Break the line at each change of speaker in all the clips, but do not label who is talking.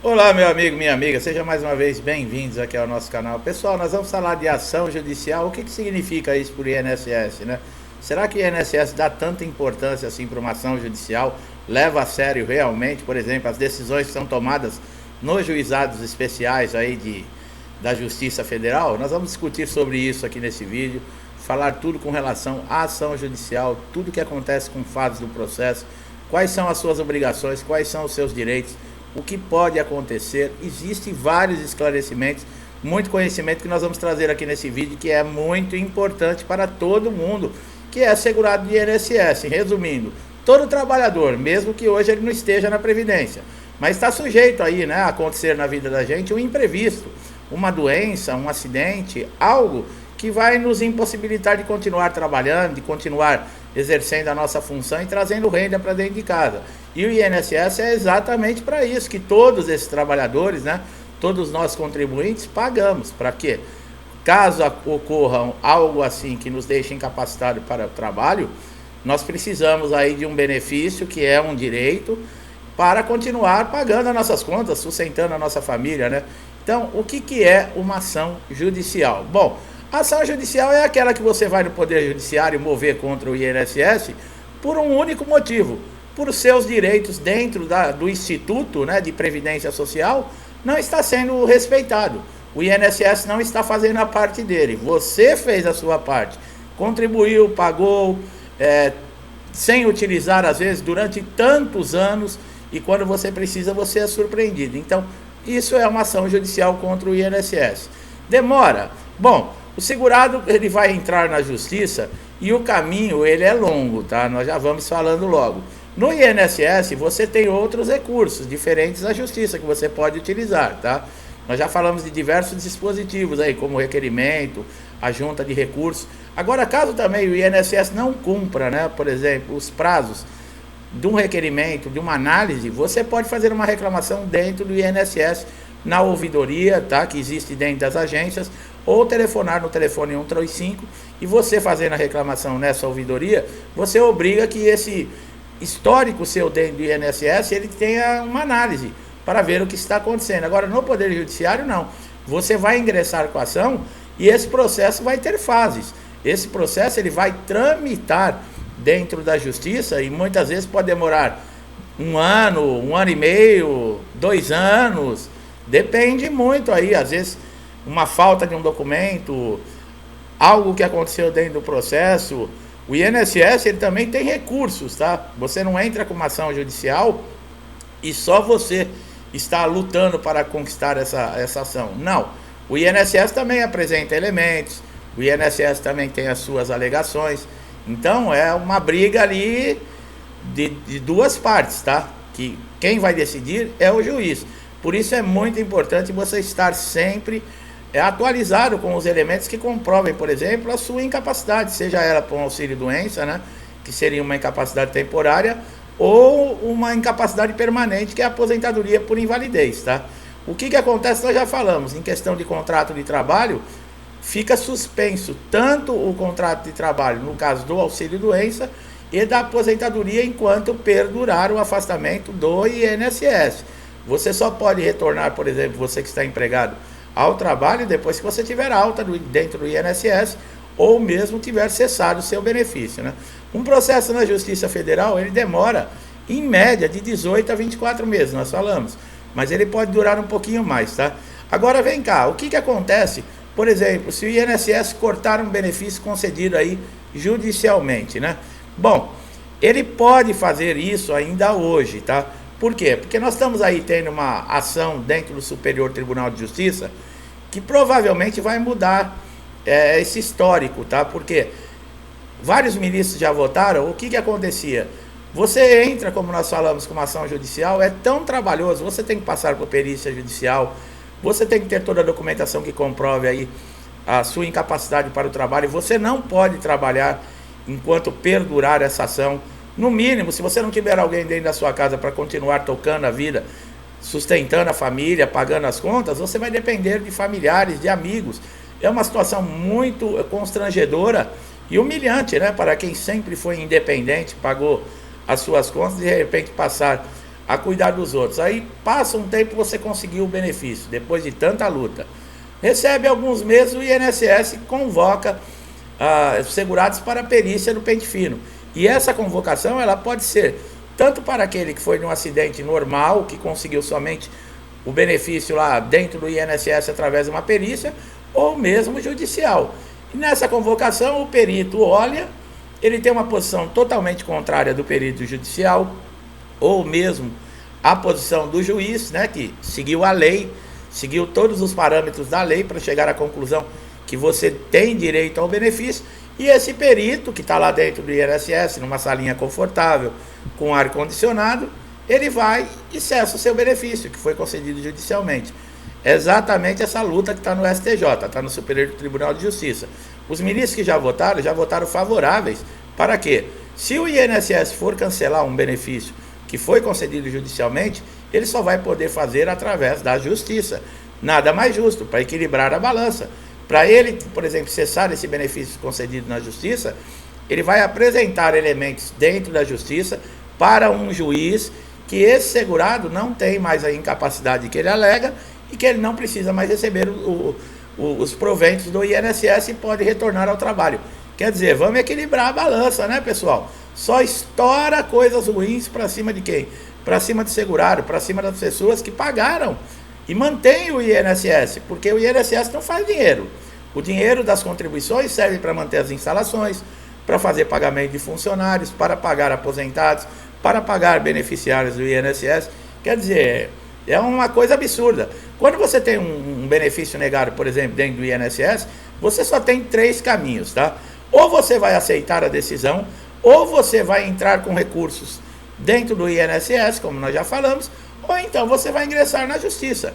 Olá, meu amigo, minha amiga, sejam mais uma vez bem-vindos aqui ao nosso canal. Pessoal, nós vamos falar de ação judicial. O que significa isso para o INSS, né? Será que o INSS dá tanta importância assim para uma ação judicial? Leva a sério realmente, por exemplo, as decisões que são tomadas nos juizados especiais da Justiça Federal? Nós vamos discutir sobre isso aqui nesse vídeo, falar tudo com relação à ação judicial, tudo que acontece com fases do processo, quais são as suas obrigações, quais são os seus direitos, o que pode acontecer. Existem vários esclarecimentos, muito conhecimento que nós vamos trazer aqui nesse vídeo, que é muito importante para todo mundo que é segurado de INSS. Resumindo, todo trabalhador, mesmo que hoje ele não esteja na Previdência, mas está sujeito aí, né, a acontecer na vida da gente um imprevisto, uma doença, um acidente, algo que vai nos impossibilitar de continuar trabalhando, de continuar exercendo a nossa função e trazendo renda para dentro de casa. E o INSS é exatamente para isso, que todos esses trabalhadores, né, todos nós contribuintes, pagamos. Para quê? Caso ocorra algo assim que nos deixe incapacitados para o trabalho, nós precisamos aí de um benefício, que é um direito, para continuar pagando as nossas contas, sustentando a nossa família, né? Então, o que é uma ação judicial? Bom, a ação judicial é aquela que você vai no Poder Judiciário mover contra o INSS por um único motivo: por seus direitos dentro do Instituto, né, de Previdência Social não está sendo respeitado. O INSS não está fazendo a parte dele. Você fez a sua parte, contribuiu, pagou, sem utilizar às vezes durante tantos anos, e quando você precisa você é surpreendido. Então, isso é uma ação judicial contra o INSS. Demora? Bom, o segurado ele vai entrar na justiça e o caminho ele é longo, tá? Nós já vamos falando logo. No INSS você tem outros recursos diferentes da justiça que você pode utilizar, tá? Nós já falamos de diversos dispositivos aí, como requerimento, a junta de recursos. Agora, caso também o INSS não cumpra, né, por exemplo, os prazos de um requerimento, de uma análise, você pode fazer uma reclamação dentro do INSS, na ouvidoria, tá, que existe dentro das agências, ou telefonar no telefone 135, e você fazendo a reclamação nessa ouvidoria, você obriga que esse histórico seu dentro do INSS, ele tenha uma análise, para ver o que está acontecendo. Agora, no Poder Judiciário, não. Você vai ingressar com a ação, e esse processo vai ter fases. Esse processo ele vai tramitar dentro da justiça, e muitas vezes pode demorar um ano e meio, 2 anos, depende muito aí, às vezes uma falta de um documento, algo que aconteceu dentro do processo. O INSS ele também tem recursos, tá? Você não entra com uma ação judicial e só você está lutando para conquistar essa ação. Não, o INSS também apresenta elementos, o INSS também tem as suas alegações. Então é uma briga ali de duas partes, tá? Que quem vai decidir é o juiz. Por isso é muito importante você estar sempre atualizado com os elementos que comprovem, por exemplo, a sua incapacidade, seja ela por um auxílio-doença, né, que seria uma incapacidade temporária, ou uma incapacidade permanente, que é a aposentadoria por invalidez, tá? O que acontece, nós já falamos, em questão de contrato de trabalho, fica suspenso tanto o contrato de trabalho, no caso do auxílio-doença, e da aposentadoria enquanto perdurar o afastamento do INSS. Você só pode retornar, por exemplo, você que está empregado, ao trabalho depois que você tiver alta dentro do INSS, ou mesmo tiver cessado o seu benefício, né? Um processo na Justiça Federal, ele demora, em média, de 18 a 24 meses, nós falamos, mas ele pode durar um pouquinho mais, tá? Agora, vem cá, o que acontece, por exemplo, se o INSS cortar um benefício concedido aí judicialmente, né? Bom, ele pode fazer isso ainda hoje, tá? Por quê? Porque nós estamos aí tendo uma ação dentro do Superior Tribunal de Justiça que provavelmente vai mudar esse histórico, tá? Porque vários ministros já votaram. O que acontecia? Você entra, como nós falamos, com uma ação judicial, é tão trabalhoso, você tem que passar por perícia judicial, você tem que ter toda a documentação que comprove aí a sua incapacidade para o trabalho, você não pode trabalhar enquanto perdurar essa ação. No mínimo, se você não tiver alguém dentro da sua casa para continuar tocando a vida, sustentando a família, pagando as contas, você vai depender de familiares, de amigos. É uma situação muito constrangedora e humilhante, né? Para quem sempre foi independente, pagou as suas contas, de repente passar a cuidar dos outros. Aí passa um tempo, você conseguiu o benefício, depois de tanta luta. Recebe alguns meses, o INSS convoca os segurados para a perícia do pente fino. E essa convocação, ela pode ser tanto para aquele que foi num acidente normal, que conseguiu somente o benefício lá dentro do INSS através de uma perícia, ou mesmo judicial. E nessa convocação, o perito olha, ele tem uma posição totalmente contrária do perito judicial, ou mesmo a posição do juiz, né, que seguiu a lei, seguiu todos os parâmetros da lei para chegar à conclusão que você tem direito ao benefício, e esse perito que está lá dentro do INSS, numa salinha confortável, com ar-condicionado, ele vai e cessa o seu benefício, que foi concedido judicialmente. É exatamente essa luta que está no STJ, está no Superior Tribunal de Justiça. Os ministros que já votaram favoráveis. Para quê? Se o INSS for cancelar um benefício que foi concedido judicialmente, ele só vai poder fazer através da justiça. Nada mais justo, para equilibrar a balança. Para ele, por exemplo, cessar esse benefício concedido na justiça, ele vai apresentar elementos dentro da justiça para um juiz que esse segurado não tem mais a incapacidade que ele alega e que ele não precisa mais receber os proventos do INSS e pode retornar ao trabalho. Quer dizer, vamos equilibrar a balança, né, pessoal? Só estoura coisas ruins para cima de quem? Para cima do segurado, para cima das pessoas que pagaram e mantém o INSS, porque o INSS não faz dinheiro. O dinheiro das contribuições serve para manter as instalações, para fazer pagamento de funcionários, para pagar aposentados, para pagar beneficiários do INSS. Quer dizer, é uma coisa absurda. Quando você tem um benefício negado, por exemplo, dentro do INSS, você só tem 3 caminhos, tá? Ou você vai aceitar a decisão, ou você vai entrar com recursos dentro do INSS, como nós já falamos, ou então você vai ingressar na justiça,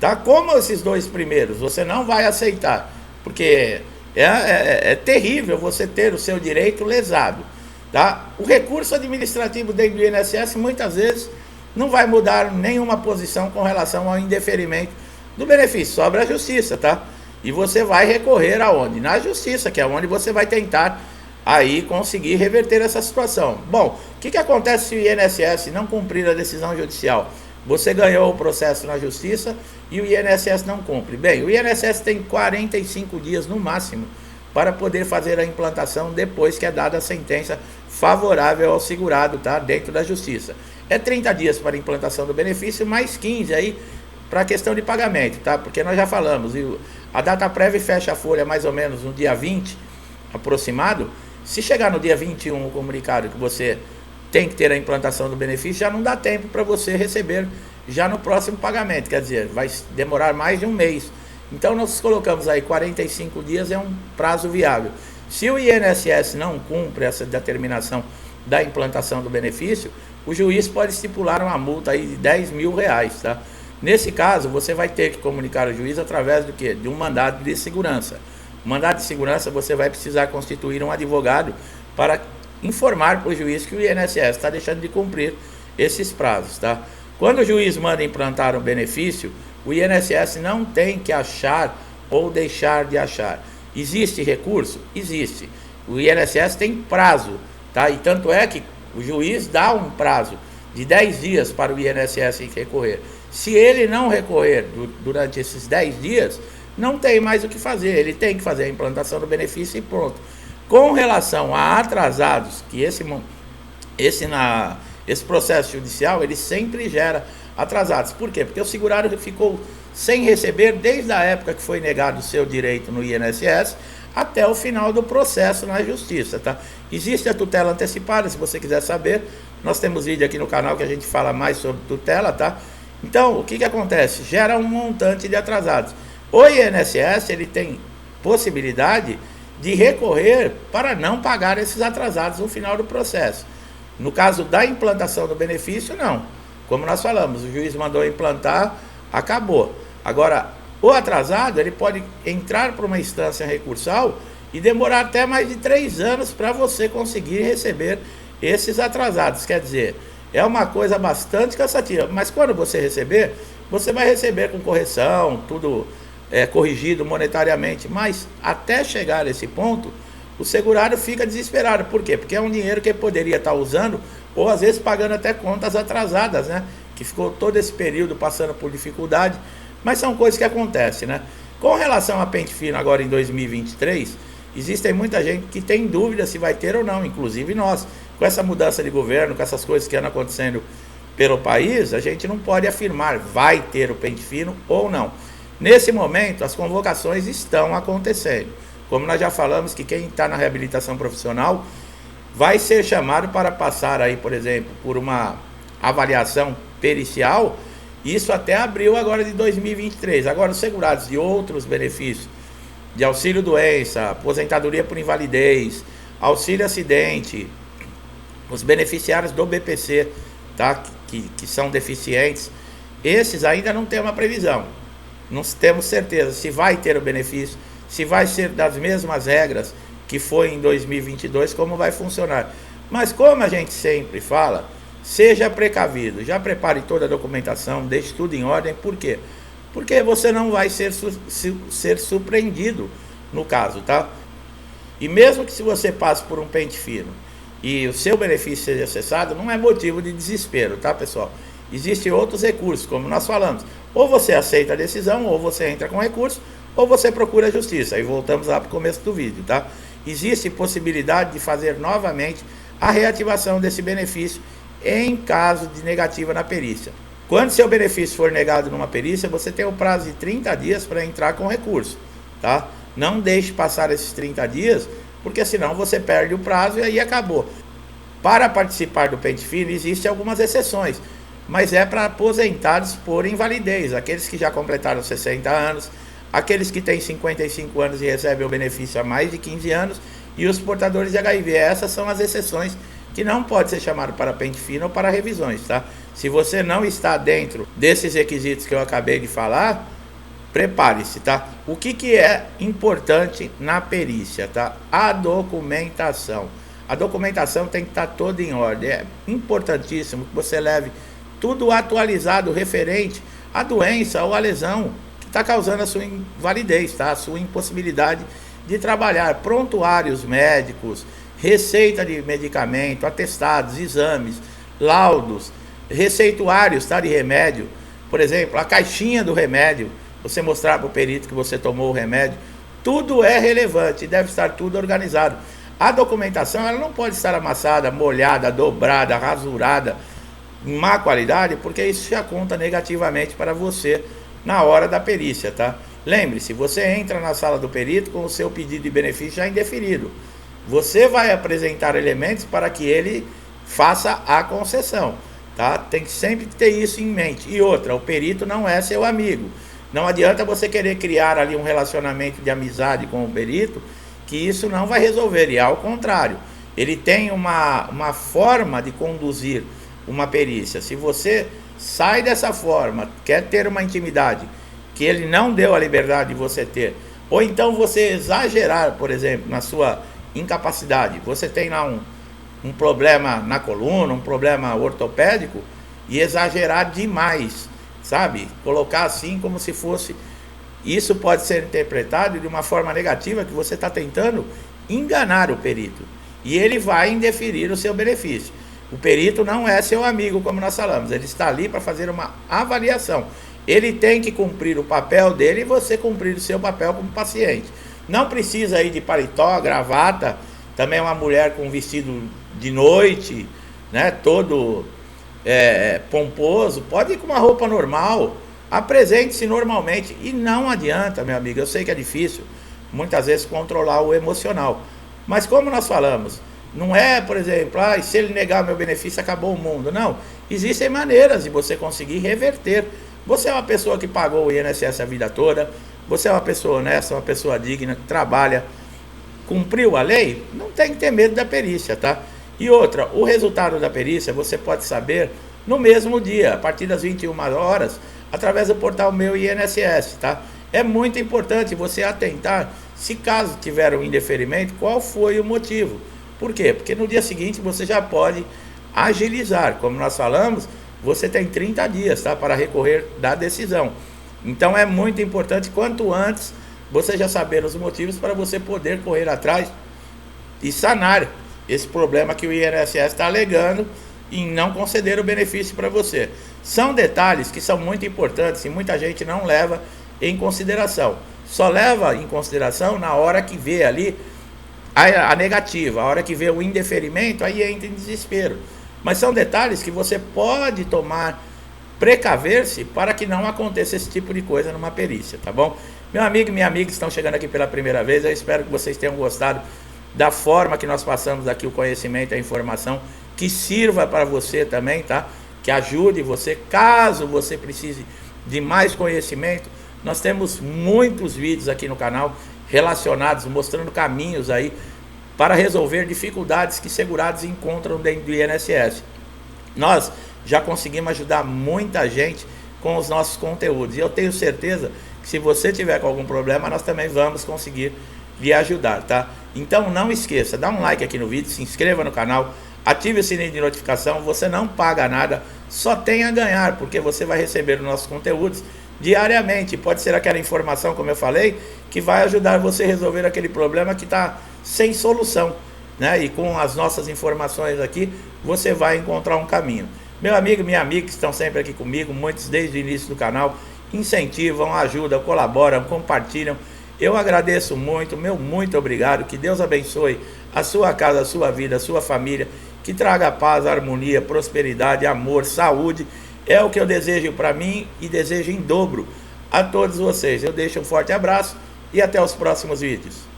tá? Como esses 2 primeiros você não vai aceitar, porque é terrível você ter o seu direito lesado, tá? O recurso administrativo dentro do INSS muitas vezes não vai mudar nenhuma posição com relação ao indeferimento do benefício, sobra a justiça, tá? E você vai recorrer aonde? Na justiça, que é onde você vai tentar aí conseguir reverter essa situação. Bom, o que acontece se o INSS não cumprir a decisão judicial? Você ganhou o processo na justiça e o INSS não cumpre. Bem, o INSS tem 45 dias no máximo para poder fazer a implantação depois que é dada a sentença favorável ao segurado, tá? Dentro da justiça. É 30 dias para a implantação do benefício, mais 15 aí para a questão de pagamento, tá? Porque nós já falamos, a data prévia fecha a folha mais ou menos no dia 20, aproximado. Se chegar no dia 21 o comunicado que você tem que ter a implantação do benefício, já não dá tempo para você receber já no próximo pagamento, quer dizer, vai demorar mais de um mês. Então nós colocamos aí 45 dias, é um prazo viável. Se o INSS não cumpre essa determinação da implantação do benefício, o juiz pode estipular uma multa aí de R$10.000, tá? Nesse caso, você vai ter que comunicar ao juiz através do quê? De um mandado de segurança. O mandado de segurança, você vai precisar constituir um advogado para informar para o juiz que o INSS está deixando de cumprir esses prazos, tá? Quando o juiz manda implantar um benefício, o INSS não tem que achar ou deixar de achar. Existe recurso? Existe. O INSS tem prazo, tá? E tanto é que o juiz dá um prazo de 10 dias para o INSS recorrer. Se ele não recorrer durante esses 10 dias, não tem mais o que fazer. Ele tem que fazer a implantação do benefício e pronto. Com relação a atrasados, que esse processo judicial, ele sempre gera atrasados. Por quê? Porque o segurado ficou sem receber desde a época que foi negado o seu direito no INSS até o final do processo na justiça, tá? Existe a tutela antecipada, se você quiser saber, nós temos vídeo aqui no canal que a gente fala mais sobre tutela, tá? Então, o que acontece? Gera um montante de atrasados. O INSS, ele tem possibilidade de recorrer para não pagar esses atrasados no final do processo. No caso da implantação do benefício, não. Como nós falamos, o juiz mandou implantar, acabou. Agora, o atrasado, ele pode entrar para uma instância recursal e demorar até mais de 3 anos para você conseguir receber esses atrasados. Quer dizer, é uma coisa bastante cansativa. Mas quando você receber, você vai receber com correção, tudo corrigido monetariamente. Mas até chegar a esse ponto, o segurado fica desesperado. Por quê? Porque é um dinheiro que ele poderia estar usando, ou às vezes pagando até contas atrasadas, né? que ficou todo esse período passando por dificuldade, mas são coisas que acontecem, né? Com relação a pente fino agora em 2023, existem muita gente que tem dúvida se vai ter ou não, inclusive nós. Com essa mudança de governo, com essas coisas que andam acontecendo pelo país, a gente não pode afirmar vai ter o pente fino ou não. Nesse momento, as convocações estão acontecendo. Como nós já falamos que quem está na reabilitação profissional vai ser chamado para passar aí, por exemplo, por uma avaliação pericial, isso até abril agora de 2023. Agora, os segurados de outros benefícios, de auxílio-doença, aposentadoria por invalidez, auxílio-acidente, os beneficiários do BPC, tá? Que são deficientes, esses ainda não tem uma previsão. Não temos certeza se vai ter o benefício, se vai ser das mesmas regras que foi em 2022, como vai funcionar. Mas como a gente sempre fala, seja precavido, já prepare toda a documentação, deixe tudo em ordem. Por quê? Porque você não vai ser surpreendido no caso, tá? E mesmo que se você passe por um pente fino e o seu benefício seja cessado, não é motivo de desespero, tá, pessoal? Existem outros recursos, como nós falamos. Ou você aceita a decisão, ou você entra com recurso, ou você procura a justiça. Aí voltamos lá para o começo do vídeo, tá? Existe possibilidade de fazer novamente a reativação desse benefício em caso de negativa na perícia. Quando seu benefício for negado numa perícia, você tem o prazo de 30 dias para entrar com recurso, tá? Não deixe passar esses 30 dias, porque senão você perde o prazo e aí acabou. Para participar do pente fino, existem algumas exceções, mas é para aposentados por invalidez, aqueles que já completaram 60 anos, aqueles que têm 55 anos e recebem o benefício há mais de 15 anos, e os portadores de HIV. Essas são as exceções que não pode ser chamado para pente fino ou para revisões, tá? Se você não está dentro desses requisitos que eu acabei de falar, prepare-se, tá? O que é importante na perícia, tá? A documentação. A documentação tem que estar toda em ordem. É importantíssimo que você leve tudo atualizado referente à doença ou à lesão que está causando a sua invalidez, tá? A sua impossibilidade de trabalhar. Prontuários médicos, receita de medicamento, atestados, exames, laudos, receituários, tá? De remédio. Por exemplo, a caixinha do remédio, você mostrar para o perito que você tomou o remédio. Tudo é relevante, deve estar tudo organizado. A documentação, ela não pode estar amassada, molhada, dobrada, rasurada, em má qualidade, porque isso já conta negativamente para você na hora da perícia, tá? Lembre-se, você entra na sala do perito com o seu pedido de benefício já indeferido. Você vai apresentar elementos para que ele faça a concessão, tá? Tem que sempre ter isso em mente. E outra, o perito não é seu amigo. Não adianta você querer criar ali um relacionamento de amizade com o perito, que isso não vai resolver, e ao contrário, ele tem uma forma de conduzir uma perícia. Se você sai dessa forma, quer ter uma intimidade que ele não deu a liberdade de você ter, ou então você exagerar, por exemplo, na sua incapacidade, você tem lá um problema na coluna, um problema ortopédico, e exagerar demais, sabe? Colocar assim como se fosse... Isso pode ser interpretado de uma forma negativa, que você está tentando enganar o perito, e ele vai indeferir o seu benefício. O perito não é seu amigo, como nós falamos, ele está ali para fazer uma avaliação. Ele tem que cumprir o papel dele e você cumprir o seu papel como paciente. Não precisa ir de paletó, gravata, também uma mulher com vestido de noite, né, todo pomposo, pode ir com uma roupa normal, apresente-se normalmente. E não adianta, meu amigo, eu sei que é difícil muitas vezes controlar o emocional, mas como nós falamos, não é, por exemplo, se ele negar meu benefício, acabou o mundo. Não, existem maneiras de você conseguir reverter. Você é uma pessoa que pagou o INSS a vida toda, você é uma pessoa honesta, uma pessoa digna, que trabalha, cumpriu a lei, não tem que ter medo da perícia, tá? E outra, o resultado da perícia você pode saber no mesmo dia, a partir das 21 horas, através do portal Meu INSS, tá? É muito importante você atentar, se caso tiver um indeferimento, qual foi o motivo. Por quê? Porque no dia seguinte você já pode agilizar. Como nós falamos, você tem 30 dias, tá, para recorrer da decisão. Então é muito importante, quanto antes, você já saber os motivos para você poder correr atrás e sanar esse problema que o INSS está alegando em não conceder o benefício para você. São detalhes que são muito importantes e muita gente não leva em consideração. Só leva em consideração na hora que vê ali a negativa, a hora que vê o indeferimento, aí entra em desespero. Mas são detalhes que você pode tomar, precaver-se para que não aconteça esse tipo de coisa numa perícia, tá bom? Meu amigo e minha amiga que estão chegando aqui pela primeira vez, eu espero que vocês tenham gostado da forma que nós passamos aqui o conhecimento e a informação, que sirva para você também, tá? Que ajude você, caso você precise de mais conhecimento. Nós temos muitos vídeos aqui no canal relacionados, mostrando caminhos aí para resolver dificuldades que segurados encontram dentro do INSS. Nós já conseguimos ajudar muita gente com os nossos conteúdos, e eu tenho certeza que se você tiver com algum problema, nós também vamos conseguir lhe ajudar, tá? Então não esqueça, dá um like aqui no vídeo, se inscreva no canal, ative o sininho de notificação, você não paga nada, só tem a ganhar, porque você vai receber os nossos conteúdos diariamente. Pode ser aquela informação, como eu falei, que vai ajudar você a resolver aquele problema que está sem solução, né? E com as nossas informações aqui, você vai encontrar um caminho. Meu amigo, minha amiga que estão sempre aqui comigo, muitos desde o início do canal, incentivam, ajudam, colaboram, compartilham. Eu agradeço muito, meu muito obrigado, que Deus abençoe a sua casa, a sua vida, a sua família, que traga paz, harmonia, prosperidade, amor, saúde. É o que eu desejo para mim e desejo em dobro a todos vocês. Eu deixo um forte abraço e até os próximos vídeos.